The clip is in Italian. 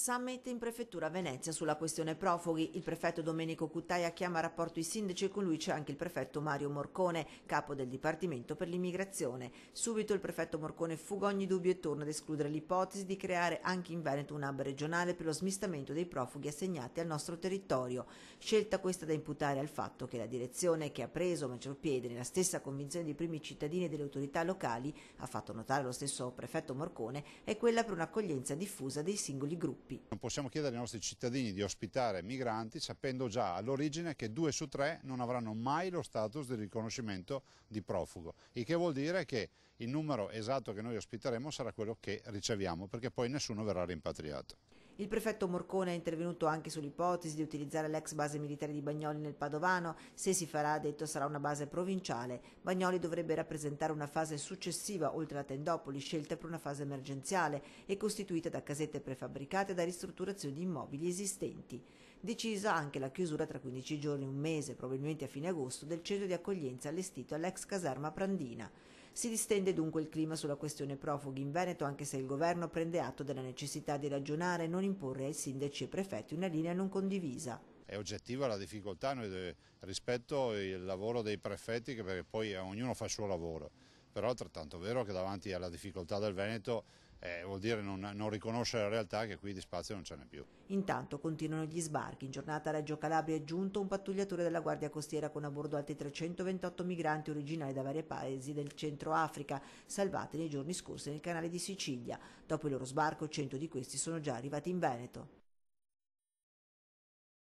Summit in prefettura a Venezia sulla questione profughi. Il prefetto Domenico Cuttaia chiama a rapporto i sindaci e con lui c'è anche il prefetto Mario Morcone, capo del Dipartimento per l'immigrazione. Subito il prefetto Morcone fuga ogni dubbio e torna ad escludere l'ipotesi di creare anche in Veneto un hub regionale per lo smistamento dei profughi assegnati al nostro territorio. Scelta questa da imputare al fatto che la direzione che ha preso marciapiede nella stessa convinzione dei primi cittadini e delle autorità locali, ha fatto notare lo stesso prefetto Morcone, è quella per un'accoglienza diffusa dei singoli gruppi. Non possiamo chiedere ai nostri cittadini di ospitare migranti sapendo già all'origine che 2 su 3 non avranno mai lo status di riconoscimento di profugo, il che vuol dire che il numero esatto che noi ospiteremo sarà quello che riceviamo, perché poi nessuno verrà rimpatriato. Il prefetto Morcone è intervenuto anche sull'ipotesi di utilizzare l'ex base militare di Bagnoli nel Padovano. Se si farà, ha detto, sarà una base provinciale. Bagnoli dovrebbe rappresentare una fase successiva, oltre alla Tendopoli, scelta per una fase emergenziale e costituita da casette prefabbricate e da ristrutturazione di immobili esistenti. Decisa anche la chiusura tra 15 giorni e un mese, probabilmente a fine agosto, del centro di accoglienza allestito all'ex caserma Prandina. Si distende dunque il clima sulla questione profughi in Veneto, anche se il governo prende atto della necessità di ragionare e non imporre ai sindaci e prefetti una linea non condivisa. È oggettiva la difficoltà rispetto al lavoro dei prefetti, perché poi ognuno fa il suo lavoro, però è altrettanto vero che davanti alla difficoltà del Veneto vuol dire non riconoscere la realtà che qui di spazio non ce n'è più. Intanto continuano gli sbarchi. In giornata a Reggio Calabria è giunto un pattugliatore della Guardia Costiera con a bordo altri 328 migranti originari da vari paesi del Centro Africa, salvati nei giorni scorsi nel canale di Sicilia. Dopo il loro sbarco 100 di questi sono già arrivati in Veneto.